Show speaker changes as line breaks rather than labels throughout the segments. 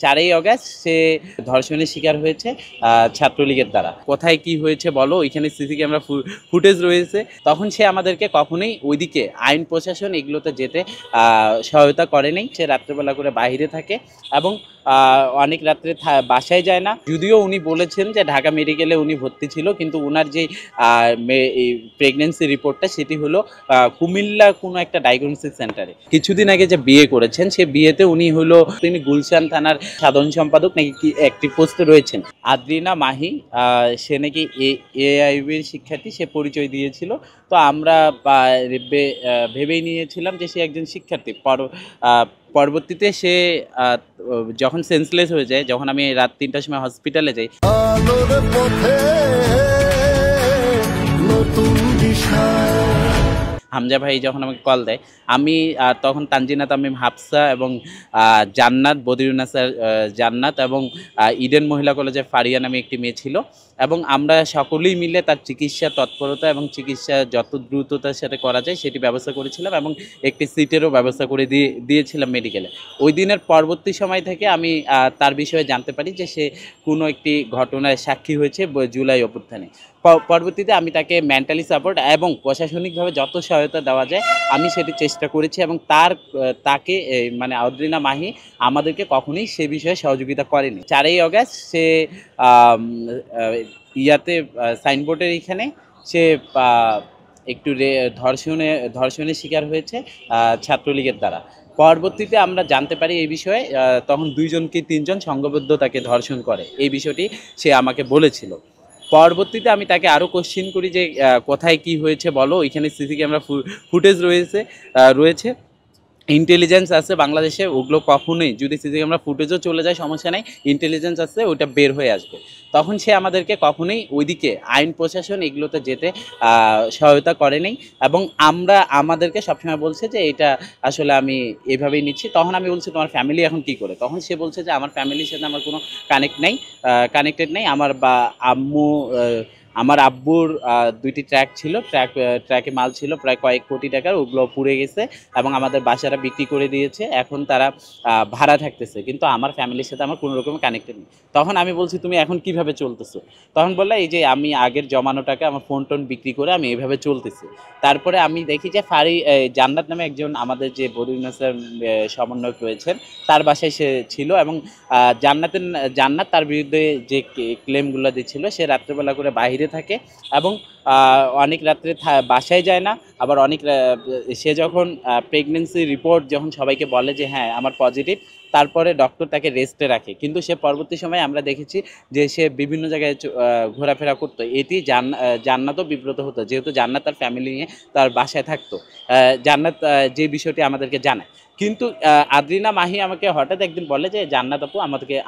4ই August সে ধর্ষণের শিকার হয়েছে ছাত্রলীগের দ্বারা। কোথায় কি হয়েছে বলো, ওইখানে সিসি ক্যামেরা ফুটেজ রয়েছে। তখন সে আমাদেরকে কখনোই ওইদিকে আইন প্রশাসন এগুলোতে যেতে সহায়তা করেনি। সে রাত্রেবেলা করে বাইরে থাকে এবং অনেক রাত্রে বাসায় যায় না। যদিও উনি বলেছেন যে ঢাকা মেডিকেলে উনি ভর্তি ছিল, কিন্তু ওনার যে প্রেগনেন্সি রিপোর্টটা সেটি হলো কুমিল্লা কোনো একটা ডায়াগনস্টিক সেন্টারে। কিছুদিন আগে যে বিয়ে করেছেন, সে বিয়েতে উনি হলো তিনি গুলশান থানার সাধারণ সম্পাদক নাকি কি অ্যাক্টিভ পোস্টে রয়েছেন। আদ্রিনা মাহি সে নাকি এআইবির শিক্ষার্থী, সে পরিচয় দিয়েছিল। তো আমরা ভেবেই নিয়েছিলাম যে সে একজন শিক্ষার্থী। পরবর্তীতে সে যখন সেন্সলেস হয়ে যায়, যখন আমি রাত 3টার সময় হসপিটালে যাই, হামজা ভাই যখন আমাকে কল দেয়, আমি তখন তানজিনা তামিম, হাফসা এবং জান্নাত, বদিরুন্নাসার জান্নাত এবং ইডেন মহিলা কলেজের ফারিয়া নামে একটি মেয়ে ছিল, এবং আমরা সকলেই মিলে তার চিকিৎসা তৎপরতা এবং চিকিৎসা যত দ্রুততার সাথে করা যায় সেটি ব্যবস্থা করেছিলাম এবং একটি সিটেরও ব্যবস্থা করে দিয়েছিলাম মেডিকেলে। ওই দিনের পরবর্তী সময় থেকে আমি তার বিষয়ে জানতে পারি যে সে কোনো একটি ঘটনায় সাক্ষী হয়েছে জুলাই অভ্যুত্থানে। পরবর্তীতে আমি তাকে মেন্টালি সাপোর্ট এবং প্রশাসনিকভাবে যত সহায়তা দেওয়া যায় আমি সেটি চেষ্টা করেছি, এবং তাকে মানে আদ্রিনা মাহি আমাদেরকে কখনোই সে বিষয়ে সহযোগিতা করেনি। 4ই অগাস্ট সে সাইনবোর্ডের এখানে সে একটু ধর্ষণের শিকার হয়েছে ছাত্রলীগের দ্বারা। পরবর্তীতে আমরা জানতে পারি এই বিষয়ে, তখন 2জন কি 3জন সংঘবদ্ধ তাকে ধর্ষণ করে, এই বিষয়টি সে আমাকে বলেছিল। পরবর্তীতে আমি তাকে আরও কোশ্চেন করি যে কোথায় কি হয়েছে বলো, ওইখানে সিসি ক্যামেরা ফুটেজ রয়েছে, ইন্টেলিজেন্স আছে বাংলাদেশে, ওগুলো কখনোই যদি সিসি ক্যামেরা ফুটেজও চলে যায় সমস্যা নাই, ইন্টেলিজেন্স আছে, ওইটা বের হয়ে আসবে। তখন সে আমাদেরকে কখনোই ওইদিকে আইন প্রশাসন এগুলোতে যেতে সহায়তা করেনি, এবং আমাদেরকে সবসময় বলছে যে এটা আসলে আমি এভাবেই নিচ্ছি। তখন আমি বলছি তোমার ফ্যামিলি এখন কি করে, তখন সে বলছে যে আমার ফ্যামিলির সাথে আমার কোনো কানেক্টেড নেই। আমার আব্বুর 2টি ট্রাক ছিল, ট্রাকে মাল ছিল প্রায় কয়েক কোটি টাকার, ওগুলো পুড়ে গেছে এবং আমাদের বাসাটা বিক্রি করে দিয়েছে। এখন তারা ভাড়া থাকতেছে, কিন্তু আমার ফ্যামিলির সাথে আমার কোনো রকম কানেক্টেড নেই। তখন আমি বলছি তুমি এখন কিভাবে চলতেছো? তখন বললো এই যে আমি আগের জমানো টাকা আমার ফোন টোন বিক্রি করে আমি এইভাবে চলতেছি। তারপরে আমি দেখি যে জান্নাত নামে একজন আমাদের যে বদিরুন্নাসার সমন্বয়ক রয়েছেন, তার বাসায় সে ছিল, এবং জান্নাত তার বিরুদ্ধে যে ক্লেমগুলো দিচ্ছিল, সে রাত্রেবেলা করে বাইরে থাকে এবং অনেক রাত্রে বাসায় যায় না। আবার সে যখন প্রেগনেন্সি রিপোর্ট যখন সবাইকে বলে যে হ্যাঁ আমার পজিটিভ, তারপরে ডক্টর তাকে রেস্টে রাখে, কিন্তু সে পরবর্তী সময় আমরা দেখেছি যে সে বিভিন্ন জায়গায় ঘোরাফেরা করতো। এটি জান্নাতও বিব্রত হতো, যেহেতু জান্নাত তার ফ্যামিলি নিয়ে তার বাসায় থাকতো। জান্নাত যে বিষয়টি আমাদেরকে জানায়, কিন্তু আদ্রিনা মাহি আমাকে হঠাৎ একদিন বলে যে জান্নাত আপু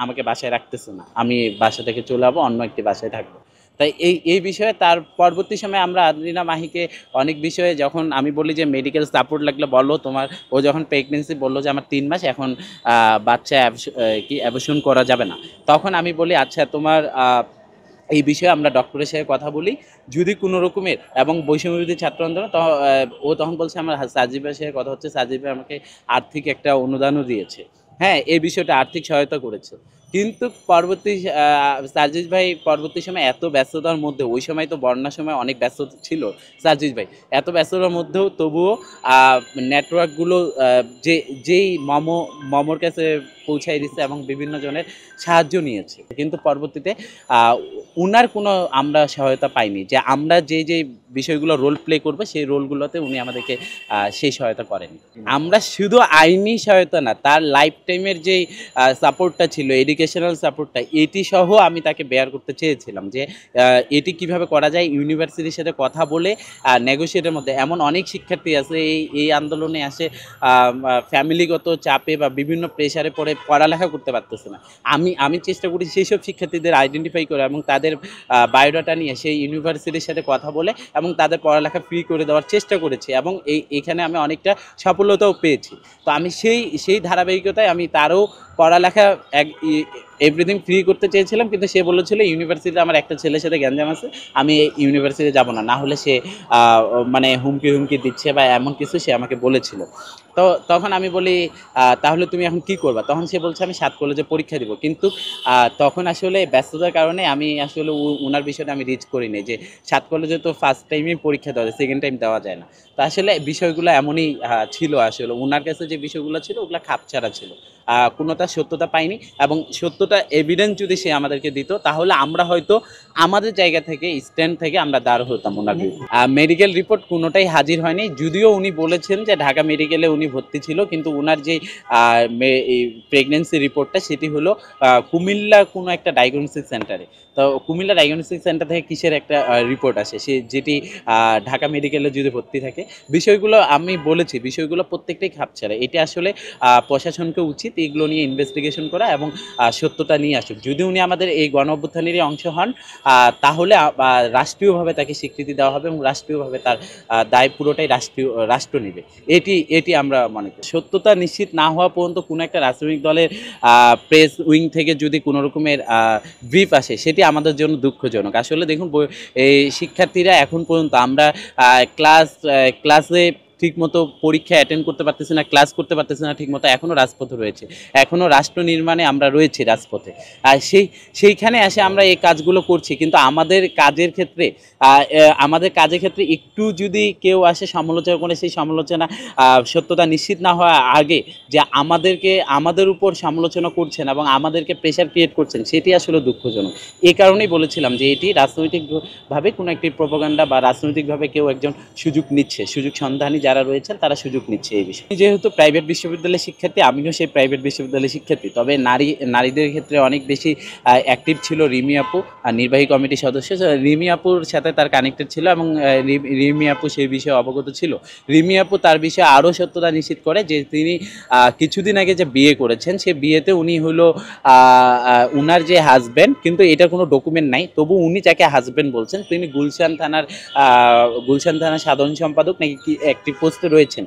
আমাকে বাসায় রাখতেছে না, আমি বাসা থেকে চলে যাবো, অন্য একটি বাসায় থাকবো। তাই এই বিষয়ে তার পরবর্তী সময়ে আমরা আদ্রিনা মাহিকে অনেক বিষয়ে, যখন আমি বলি যে মেডিকেল সাপোর্ট লাগলে বলো তোমার, ও যখন প্রেগনেন্সি বললো যে আমার 3 মাস, এখন বাচ্চা অ্যাবর্শন করা যাবে না, তখন আমি বলি আচ্ছা তোমার এই বিষয়ে আমরা ডক্টরের সাথে কথা বলি, যদি কোনো রকমের, এবং বৈষম্যবিরোধী ছাত্র আন্দোলন ও তখন বলছে আমার সাজিবের সাথে কথা হচ্ছে, সাজিবে আমাকে আর্থিক একটা অনুদানও দিয়েছে, হ্যাঁ এই বিষয়টা আর্থিক সহায়তা করেছে। কিন্তু সাজিদ ভাই পরবর্তী সময় এত ব্যস্ততার মধ্যে, ওই সময় তো বন্যার সময় অনেক ব্যস্ত ছিল সাজিদ ভাই, এত ব্যস্ততার মধ্যেও তবুও নেটওয়ার্কগুলো যেই মমর কাছে পৌঁছাই দিচ্ছে এবং বিভিন্ন জনের সাহায্য নিয়েছে, কিন্তু পরবর্তীতে উনার কোনো আমরা সহায়তা পাইনি, যে আমরা যে বিষয়গুলো রোল প্লে করবো সেই রোলগুলোতে উনি আমাদেরকে সেই সহায়তা করেনি। আমরা শুধু আইনি সহায়তা না, তার লাইফ টাইমের যেই সাপোর্টটা ছিল, এডুকেশনাল সাপোর্টটা, এটি সহ আমি তাকে বেয়ার করতে চেয়েছিলাম যে এটি কিভাবে করা যায়, ইউনিভার্সিটির সাথে কথা বলে নেগোশিয়েটের মধ্যে। এমন অনেক শিক্ষার্থী আছে এই আন্দোলনে আসে ফ্যামিলিগত চাপে বা বিভিন্ন প্রেশারে পড়ে পড়ালেখা করতে পারতেছে না। আমি চেষ্টা করি সেই সব শিক্ষার্থীদের আইডেন্টিফাই করে এবং তাদের বায়োডাটা নিয়ে সেই ইউনিভার্সিটির সাথে কথা বলে এবং তাদের পড়ালেখা ফ্রি করে দেওয়ার চেষ্টা করেছি, এবং এইখানে আমি অনেকটা সফলতাও পেয়েছি। তো আমি সেই ধারাবাহিকতায় আমি তারও পড়ালেখা এভরিথিং ফ্রি করতে চেয়েছিলাম, কিন্তু সে বলেছিল ইউনিভার্সিটিতে আমার একটা ছেলের সাথে গ্যাঞ্জাম আছে, আমি ইউনিভার্সিটি যাব না, না হলে সে মানে হুমকি হুমকি দিচ্ছে বা এমন কিছু সে আমাকে বলেছিল। তো তখন আমি বলি তাহলে তুমি এখন কি করবা? তখন সে বলছে আমি 7 কলেজে পরীক্ষা দিব। কিন্তু তখন আসলে ব্যস্ততার কারণে আমি আসলে উনার বিষয়টা আমি রিচ করিনি যে 7 কলেজে তো ফার্স্ট টাইমেই পরীক্ষা দেওয়া যায়, সেকেন্ড টাইম দেওয়া যায় না। তো আসলে বিষয়গুলো এমনই ছিল আসলে। উনার কাছে যে বিষয়গুলো ছিল ওগুলা খাপছাড়া ছিল। কোনোটা সত্যতা পাইনি, এবং সত্যতা এভিডেন্স যদি সে আমাদেরকে দিত তাহলে আমরা হয়তো আমাদের জায়গা থেকে স্ট্যান্ড থেকে আমরা দাঁড় হতাম ওনার বিরুদ্ধে। মেডিকেল রিপোর্ট কোনোটাই হাজির হয়নি, যদিও উনি বলেছেন যে ঢাকা মেডিকেলে উনি ভর্তি ছিল, কিন্তু উনার যে প্রেগনেন্সি রিপোর্টটা সেটি হলো কুমিল্লা কোনো একটা ডায়াগনস্টিক সেন্টারে। তো কুমিল্লা ডায়াগনস্টিক সেন্টার থেকে কিসের একটা রিপোর্ট আসে সে, যেটি ঢাকা মেডিকেলে যদি ভর্তি থাকে। বিষয়গুলো আমি বলেছি, বিষয়গুলো প্রত্যেকটাই খাপছাড়া। এটা আসলে প্রশাসনকে উচিত এগুলো নিয়ে ইনভেস্টিগেশন করা এবং সত্যতা নিয়ে আসুক। যদি উনি আমাদের এই গণ অভ্যুত্থানেরই অংশ হন তাহলে রাষ্ট্রীয়ভাবে তাকে স্বীকৃতি দেওয়া হবে এবং রাষ্ট্রীয়ভাবে তার দায় পুরোটাই রাষ্ট্র নেবে। এটি আমরা মনে করি। সত্যতা নিশ্চিত না হওয়া পর্যন্ত কোনো একটা রাজনৈতিক দলের প্রেস উইং থেকে যদি কোনো রকমের ব্রিফ আসে সেটি আমাদের জন্য দুঃখজনক। আসলে দেখুন এই শিক্ষার্থীরা এখন পর্যন্ত আমরা ক্লাসে ঠিকমতো পরীক্ষা অ্যাটেন্ড করতে পারতেছি না, ক্লাস করতে পারতেছি না ঠিকমতো, এখনও রাজপথে রয়েছে, এখনও রাষ্ট্র নির্মাণে আমরা রয়েছি রাজপথে। আর সেইখানে এসে আমরা এই কাজগুলো করছি, কিন্তু আমাদের কাজের ক্ষেত্রে একটু যদি কেউ আসে সমালোচনা করে, সেই সমালোচনা সত্যতা নিশ্চিত না হওয়ার আগে যে আমাদের উপর সমালোচনা করছেন এবং আমাদেরকে প্রেশার ক্রিয়েট করছেন, সেটি আসলে দুঃখজনক। এই কারণেই বলেছিলাম যে এটি রাজনৈতিকভাবে কোনো একটি প্রোপাগান্ডা বা রাজনৈতিকভাবে কেউ একজন সুযোগ নিচ্ছে, সুযোগ সন্ধানী যারা রয়েছেন তারা সুযোগ নিচ্ছে এই বিষয়ে। যেহেতু প্রাইভেট বিশ্ববিদ্যালয়ের শিক্ষার্থী, আমিও সেই প্রাইভেট বিশ্ববিদ্যালয়ের শিক্ষার্থী, তবে নারীদের ক্ষেত্রে অনেক বেশি অ্যাক্টিভ ছিল রিমি আপু, নির্বাহী কমিটির সদস্য। রিমি আপুর সাথে তার কানেক্টেড ছিল এবং রিমি আপু সেই বিষয়ে অবগত ছিল। রিমি আপু তার বিষয়ে আরও সত্যতা নিশ্চিত করে যে তিনি কিছুদিন আগে যে বিয়ে করেছেন, সে বিয়েতে উনি হলো উনার যে হাজব্যান্ড, কিন্তু এটা কোনো ডকুমেন্ট নাই, তবু উনি যাকে হাজব্যান্ড বলছেন তিনি গুলশান থানার সাধারণ সম্পাদক নাকি কি একটি পোস্টে রয়েছেন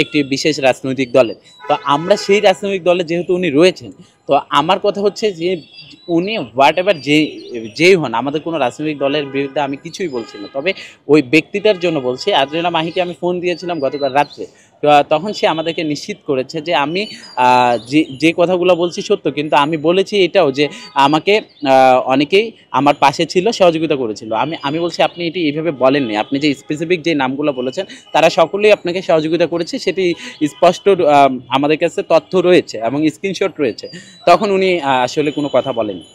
একটি বিশেষ রাজনৈতিক দলের। তো আমরা সেই রাজনৈতিক দলে যেহেতু উনি রয়েছেন, তো আমার কথা হচ্ছে যে উনি হোয়াট এভার যেই হন, আমাদের কোনো রাজনৈতিক দলের বিরুদ্ধে আমি কিছুই বলছি না, তবে ওই ব্যক্তিটার জন্য বলছি। আদ্রিনা মাহিকে আমি ফোন দিয়েছিলাম গতকাল রাত্রে, তখন সে আমাদেরকে নিশ্চিত করেছে যে আমি যে কথাগুলো বলছি সত্য, কিন্তু আমি বলেছি এটাও যে আমাকে অনেকেই আমার পাশে ছিল, সহযোগিতা করেছিল। আমি বলছি আপনি এটি এইভাবে বলেননি, আপনি যে স্পেসিফিক যে নামগুলো বলেছেন তারা সকলেই আপনাকে সহযোগিতা করেছে, সেটি স্পষ্ট আমাদের কাছে তথ্য রয়েছে এবং স্ক্রিনশট রয়েছে। তখন উনি আসলে কোনো কথা বলেননি।